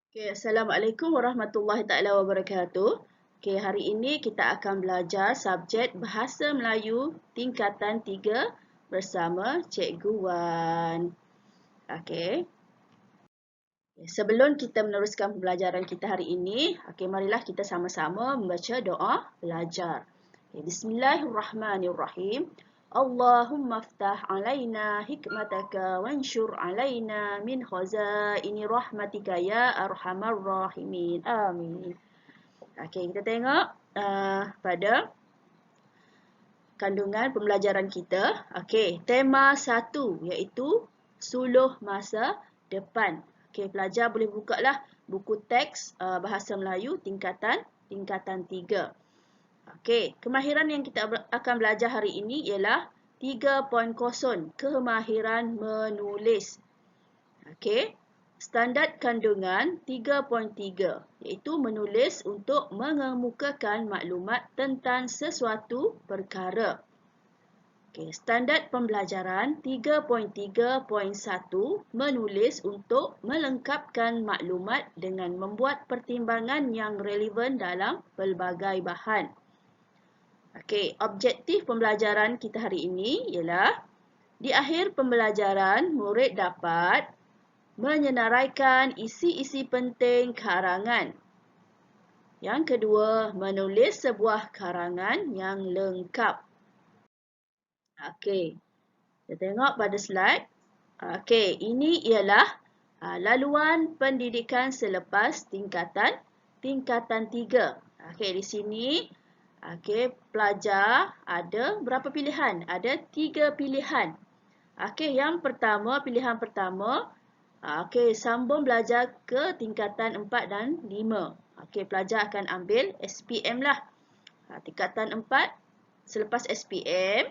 Okay, Assalamualaikum warahmatullahi taala wabarakatuh. Okay, hari ini kita akan belajar subjek Bahasa Melayu tingkatan 3 bersama Cikgu Wan. Okay. Sebelum kita meneruskan pembelajaran kita hari ini, okay, marilah kita sama-sama membaca doa belajar. Okay, Bismillahirrahmanirrahim. Allahumma aftah alaina hikmataka wanshur alaina min khazaini rahmatika ya arhamar rahimin. Amin. Okay, kita tengok pada kandungan pembelajaran kita. Okay, tema 1 iaitu suluh masa depan. Okay, pelajar boleh buka lah buku teks Bahasa Melayu tingkatan 3. Okay, kemahiran yang kita akan belajar hari ini ialah 3.0 kemahiran menulis. Okay, standard kandungan 3.3 iaitu menulis untuk mengemukakan maklumat tentang sesuatu perkara. Okay, standard pembelajaran 3.3.1 menulis untuk melengkapkan maklumat dengan membuat pertimbangan yang relevan dalam pelbagai bahan. Okay, objektif pembelajaran kita hari ini ialah di akhir pembelajaran murid dapat menyenaraikan isi-isi penting karangan. Yang kedua, menulis sebuah karangan yang lengkap. Okey, kita tengok pada slide. Okey, ini ialah laluan pendidikan selepas tingkatan 3. Okey, di sini pelajar ada berapa pilihan? Ada 3 pilihan. Okey, yang pertama, pilihan pertama, sambung belajar ke tingkatan 4 dan 5. Okey, pelajar akan ambil SPM lah. Tingkatan 4, selepas SPM,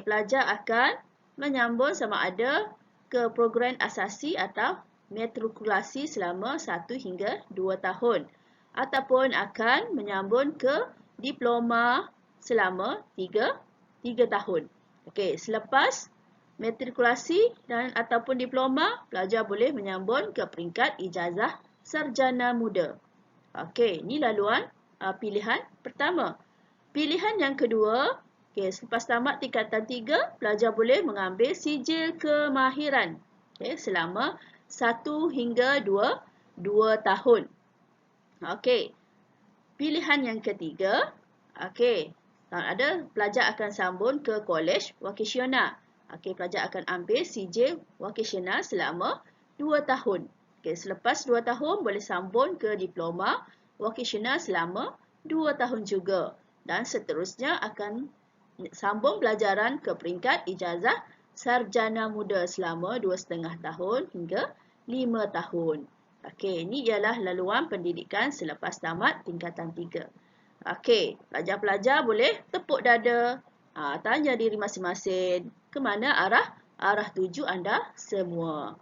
pelajar akan menyambung sama ada ke program asasi atau matrikulasi selama 1 hingga 2 tahun. Ataupun akan menyambung ke diploma selama 3 tahun. Okey, selepas matrikulasi dan ataupun diploma, pelajar boleh menyambung ke peringkat ijazah sarjana muda. Okey, ini laluan pilihan pertama. Pilihan yang kedua, selepas tamat tingkatan 3, pelajar boleh mengambil sijil kemahiran selama 1 hingga 2 tahun. Okey, pilihan yang ketiga, ada pelajar akan sambung ke kolej vokasional. Pelajar akan ambil sijil vokasional selama 2 tahun. Selepas 2 tahun boleh sambung ke diploma vokasional selama 2 tahun juga. Dan seterusnya akan sambung pelajaran ke peringkat ijazah sarjana muda selama 2,5 tahun hingga 5 tahun. Ini ialah laluan pendidikan selepas tamat tingkatan 3. Pelajar-pelajar boleh tepuk dada, tanya diri masing-masing ke mana arah tuju anda semua.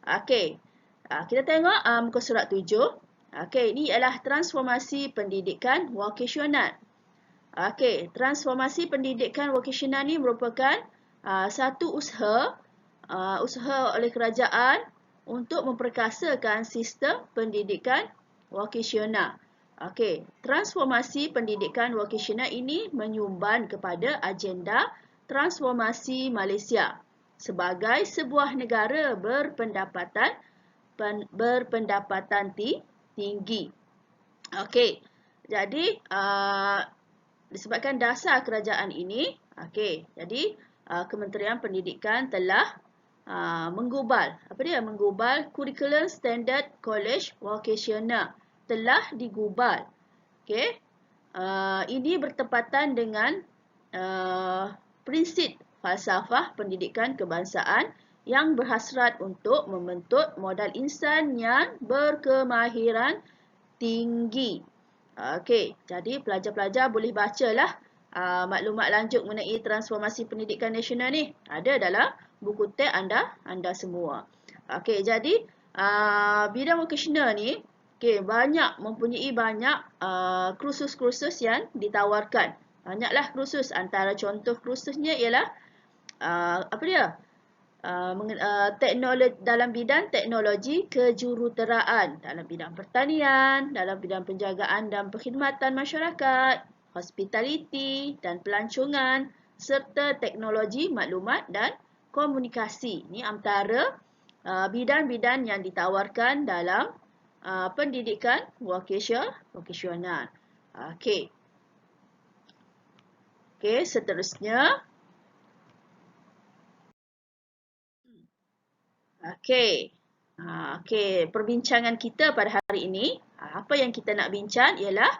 Kita tengok muka surat 7. Ini ialah transformasi pendidikan vokasional. Transformasi pendidikan vokasional ini merupakan satu usaha oleh kerajaan untuk memperkasakan sistem pendidikan vokasional. Transformasi pendidikan vokasional ini menyumban kepada agenda transformasi Malaysia sebagai sebuah negara berpendapatan tinggi. Jadi disebabkan dasar kerajaan ini, jadi Kementerian Pendidikan telah menggubal Curriculum Standard College Vocational telah digubal. Ini bertepatan dengan prinsip falsafah pendidikan kebangsaan yang berhasrat untuk membentuk modal insan yang berkemahiran tinggi. Jadi pelajar-pelajar boleh bacalah maklumat lanjut mengenai transformasi pendidikan nasional ni. Ada dalam buku teks anda semua. Jadi bidang vokasional ni mempunyai banyak kursus-kursus yang ditawarkan. Banyaklah kursus. Antara contoh kursusnya ialah teknologi dalam bidang teknologi kejuruteraan, dalam bidang pertanian, dalam bidang penjagaan dan perkhidmatan masyarakat, hospitality dan pelancongan, serta teknologi maklumat dan komunikasi. Ini antara bidang-bidang yang ditawarkan dalam pendidikan vokasional. Okey. Okey, seterusnya. Okey. Okey, perbincangan kita pada hari ini, apa yang kita nak bincang ialah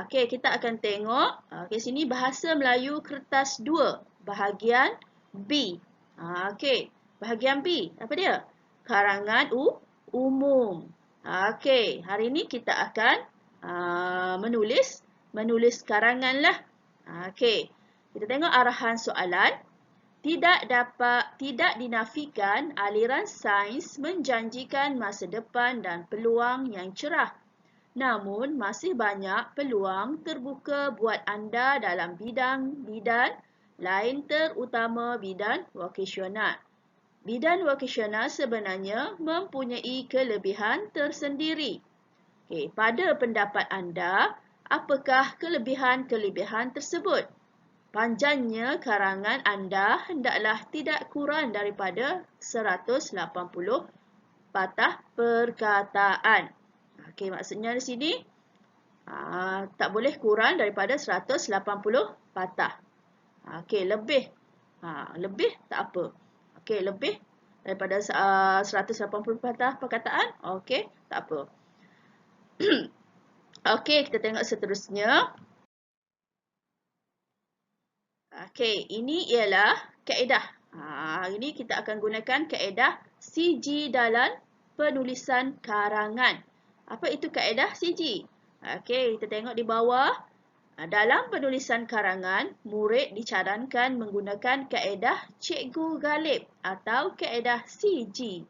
okey, kita akan tengok okey sini bahasa Melayu kertas 2, bahagian B. Okey, bahagian B, apa dia? Karangan umum. Okey, hari ini kita akan menulis karangan lah. Okey. Kita tengok arahan soalan. Tidak dinafikan aliran sains menjanjikan masa depan dan peluang yang cerah. Namun, masih banyak peluang terbuka buat anda dalam bidang-bidang lain terutama bidang vokasional. Bidang vokasional sebenarnya mempunyai kelebihan tersendiri. Okay, pada pendapat anda, apakah kelebihan-kelebihan tersebut? Panjangnya karangan anda hendaklah tidak kurang daripada 180 patah perkataan. Okey, maksudnya di sini tak boleh kurang daripada 180 patah. Okey, lebih. Lebih tak apa. Okey, lebih daripada 180 patah perkataan. Okey, tak apa. Okey, kita tengok seterusnya. Okey, ini ialah kaedah. Hari ini kita akan gunakan kaedah CG dalam penulisan karangan. Apa itu kaedah CG? Okey, kita tengok di bawah. Dalam penulisan karangan, murid dicadankan menggunakan kaedah Cikgu Galib atau kaedah CG.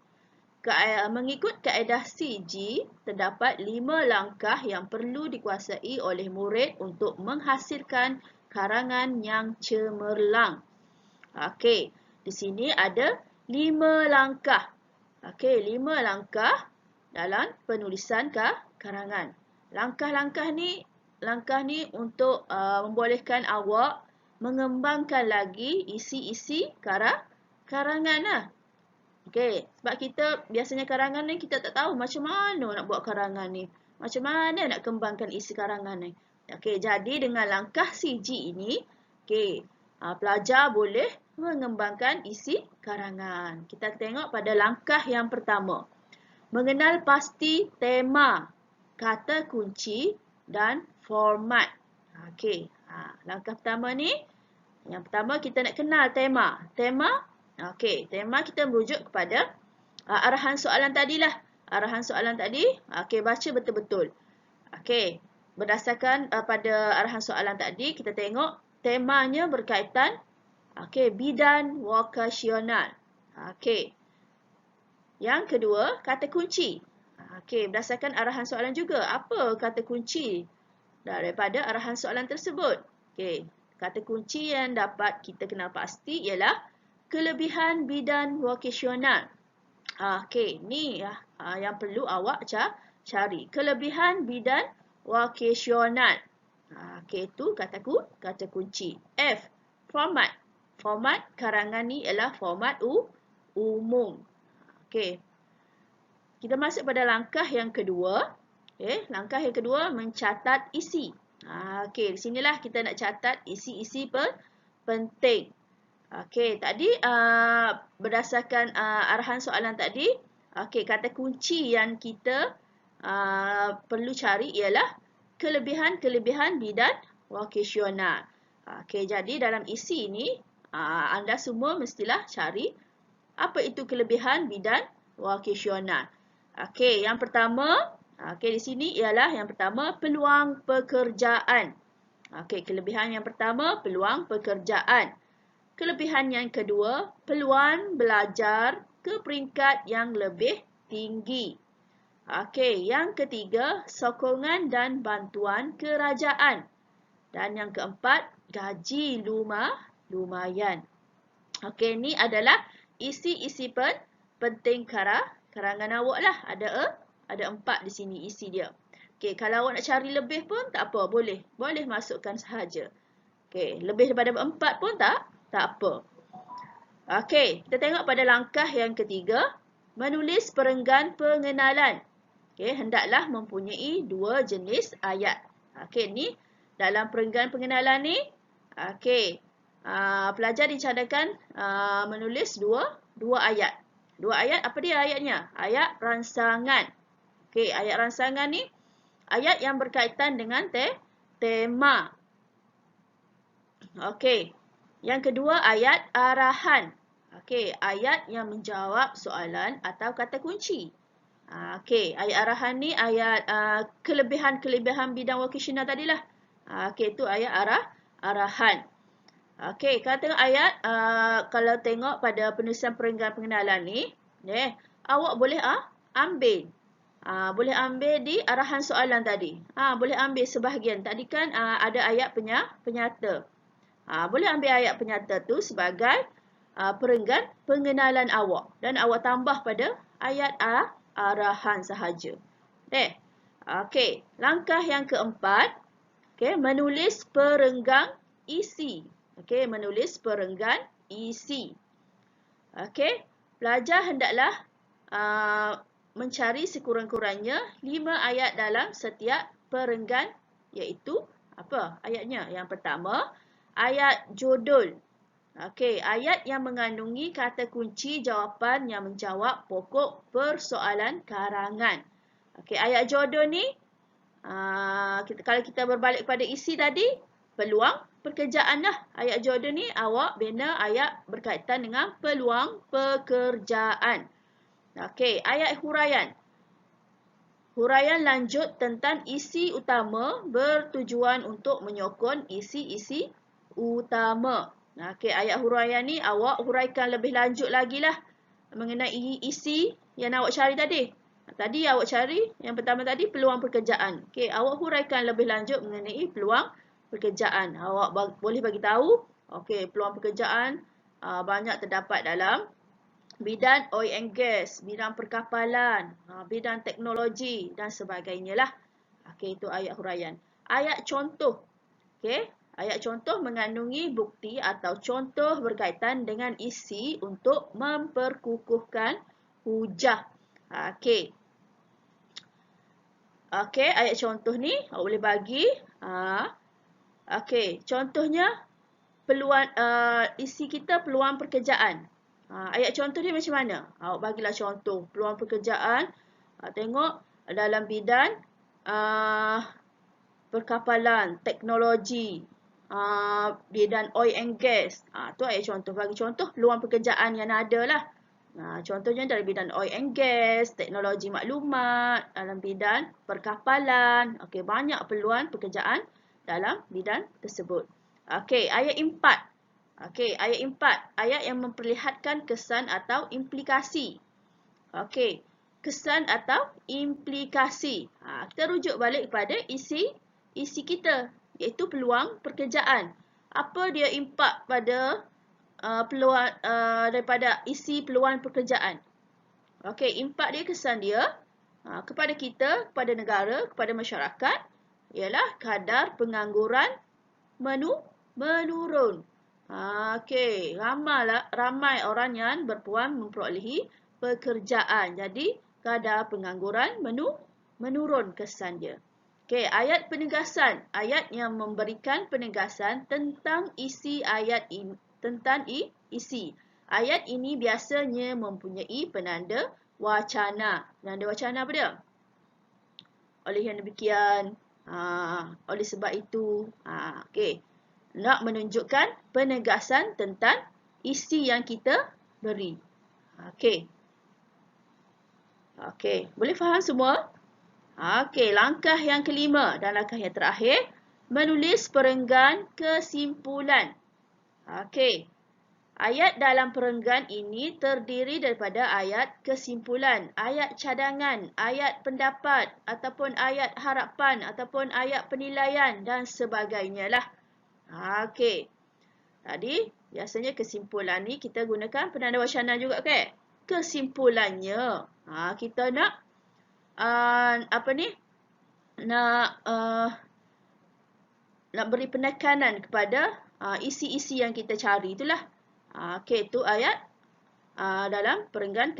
Mengikut kaedah CG, terdapat 5 langkah yang perlu dikuasai oleh murid untuk menghasilkan karangan yang cemerlang. Okey, di sini ada 5 langkah. Okey, 5 langkah dalam penulisan karangan. Langkah ni untuk membolehkan awak mengembangkan lagi isi-isi karangan lah. Okey, sebab kita biasanya karangan ni kita tak tahu macam mana nak buat karangan ni. Macam mana nak kembangkan isi karangan ni. Okey, jadi dengan langkah CG ini, okey, pelajar boleh mengembangkan isi karangan. Kita tengok pada langkah yang pertama. Mengenal pasti tema, kata kunci dan format. Okey, langkah pertama ni, yang pertama kita nak kenal tema. Okey, tema kita merujuk kepada arahan soalan tadilah. Arahan soalan tadi, okey, baca betul-betul. Okey, berdasarkan pada arahan soalan tadi, kita tengok temanya berkaitan bidang vokasional. Okey. Yang kedua, kata kunci. Okey, berdasarkan arahan soalan juga, apa kata kunci daripada arahan soalan tersebut? Okey, kata kunci yang dapat kita kenal pasti ialah kelebihan bidang vokasional. Okey, ni yang perlu awak cari. Kelebihan bidang vokasional. Okey, itu kata kunci. F, format. Format karangan ni ialah format umum. Okey. Kita masuk pada langkah yang kedua. Okey, langkah yang kedua mencatat isi. Okey, di sinilah kita nak catat isi-isi penting. Okey, tadi berdasarkan arahan soalan tadi, okey, kata kunci yang kita perlu cari ialah kelebihan-kelebihan bidang vokasional. Okey, jadi dalam isi ini anda semua mestilah cari apa itu kelebihan bidang vokasional. Okey, yang pertama, okey di sini ialah yang pertama peluang pekerjaan. Okey, kelebihan yang pertama peluang pekerjaan. Kelebihan yang kedua, peluang belajar ke peringkat yang lebih tinggi. Okey, yang ketiga, sokongan dan bantuan kerajaan. Dan yang keempat, gaji lumayan. Okey, ini adalah isi-isi penting karangan awak lah. Ada 4 di sini isi dia. Okey, kalau awak nak cari lebih pun tak apa, boleh. Boleh masukkan sahaja. Okey, lebih daripada 4 pun tak apa. Okey, kita tengok pada langkah yang ketiga, menulis perenggan pengenalan. Okey, hendaklah mempunyai 2 jenis ayat. Okey, ni dalam perenggan pengenalan ni, okey, pelajar dicadangkan menulis dua ayat. 2 ayat, apa dia ayatnya? Ayat rangsangan. Okey, ayat rangsangan ni ayat yang berkaitan dengan tema. Okey, yang kedua ayat arahan. Okey, ayat yang menjawab soalan atau kata kunci. Okey, ayat arahan ni ayat kelebihan-kelebihan bidang vocational tadilah. Okey, itu ayat arahan. Okey, kalau tengok ayat, kalau tengok pada penulisan perenggan pengenalan ni, awak boleh ambil. Boleh ambil di arahan soalan tadi. Boleh ambil sebahagian. Tadi kan ada ayat penyata. Boleh ambil ayat penyata tu sebagai perenggan pengenalan awak. Dan awak tambah pada ayat arahan sahaja. Okey, langkah yang keempat, menulis perenggan isi. Okey, menulis perenggan isi. Okey, pelajar hendaklah mencari sekurang-kurangnya 5 ayat dalam setiap perenggan, iaitu apa ayatnya? Yang pertama, ayat judul. Okey, ayat yang mengandungi kata kunci jawapan yang menjawab pokok persoalan karangan. Okey, ayat judul ni, kalau kita berbalik kepada isi tadi, peluang pekerjaan lah. Ayat judul ni awak bina ayat berkaitan dengan peluang pekerjaan. Okey, ayat huraian. Huraian lanjut tentang isi utama bertujuan untuk menyokong isi-isi utama. Okey, ayat huraian ni awak huraikan lebih lanjut lagi lah mengenai isi yang awak cari tadi. Tadi awak cari, yang pertama tadi peluang pekerjaan. Okey, awak huraikan lebih lanjut mengenai peluang pekerjaan. Awak boleh bagi tahu, okey, peluang pekerjaan banyak terdapat dalam bidang oil and gas, bidang perkapalan, bidang teknologi dan sebagainya lah. Okey, itu ayat huraian. Ayat contoh. Okey, ayat contoh mengandungi bukti atau contoh berkaitan dengan isi untuk memperkukuhkan hujah. Okey. Okey, ayat contoh ni awak boleh bagi. Okey, contohnya peluang isi kita peluang pekerjaan. Ayat contoh ni macam mana? Awak bagilah contoh peluang pekerjaan. Tengok dalam bidang perkapalan, teknologi, bidang oil and gas. Tu ayat contoh. Bagi contoh peluang pekerjaan yang ada lah. Contohnya dari bidang oil and gas, teknologi maklumat, dalam bidang perkapalan. Okey, banyak peluang pekerjaan dalam bidang tersebut. Okey, ayat 4. Okey, ayat 4. Ayat yang memperlihatkan kesan atau implikasi. Okey, kesan atau implikasi. Kita rujuk balik kepada isi kita, iaitu peluang pekerjaan. Apa dia impak pada peluang daripada isi peluang pekerjaan? Okey, impak dia, kesan dia kepada kita, kepada negara, kepada masyarakat ialah kadar pengangguran menurun. Okey, ramai orang yang berpeluang memperolehi pekerjaan. Jadi, kadar pengangguran menurun kesan dia. Okey, ayat penegasan. Ayat yang memberikan penegasan tentang isi ayat ini. Isi. Ayat ini biasanya mempunyai penanda wacana. Penanda wacana apa dia? Oleh yang demikian, oleh sebab itu, okey. Nak menunjukkan penegasan tentang isi yang kita beri. Okey. Okey, boleh faham semua? Okey, langkah yang kelima dan langkah yang terakhir, menulis perenggan kesimpulan. Okey. Ayat dalam perenggan ini terdiri daripada ayat kesimpulan, ayat cadangan, ayat pendapat, ataupun ayat harapan, ataupun ayat penilaian dan sebagainya lah. Okey. Tadi Biasanya kesimpulan ni kita gunakan penanda wacana juga, okey? Kesimpulannya, kita nak apa ni? Nak beri penekanan kepada isi-isi yang kita cari itulah. Okey, itu ayat dalam perenggan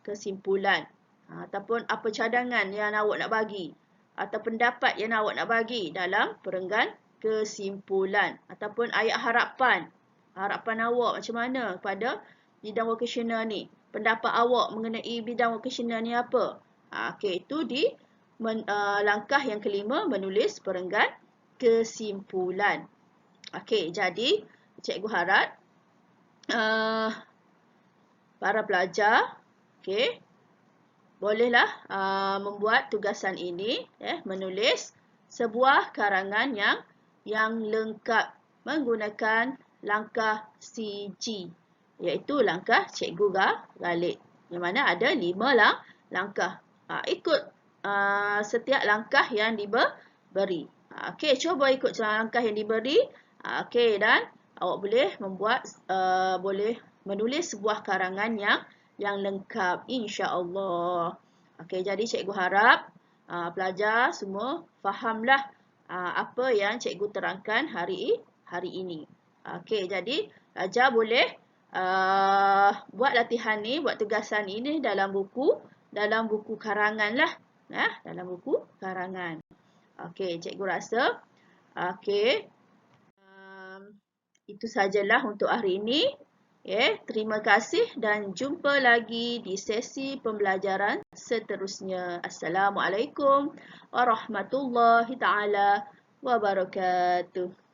kesimpulan. Ataupun apa cadangan yang awak nak bagi atau pendapat yang awak nak bagi dalam perenggan kesimpulan ataupun ayat harapan. Harapan awak macam mana pada bidang vocational ni? Pendapat awak mengenai bidang vocational ni apa? Okey, itu di langkah yang kelima, menulis perenggan kesimpulan. Okey, jadi cikgu harap para pelajar, okey, bolehlah membuat tugasan ini, menulis sebuah karangan yang lengkap menggunakan langkah CG, iaitu langkah cikgu Ghalid, yang mana ada 5 langkah. Ikut setiap langkah yang diberi. Okey, cuba ikut langkah yang diberi. Okey, dan awak boleh membuat boleh menulis sebuah karangan yang lengkap, insya-Allah. Okey, jadi cikgu harap pelajar semua fahamlah apa yang cikgu terangkan hari ini. Okey, jadi pelajar boleh buat latihan ni, buat tugasan ini dalam buku karangan lah. Dalam buku karangan. Okey, cikgu rasa okey. Itu sajalah untuk hari ini. Terima kasih dan jumpa lagi di sesi pembelajaran seterusnya. Assalamualaikum warahmatullahi taala wabarakatuh.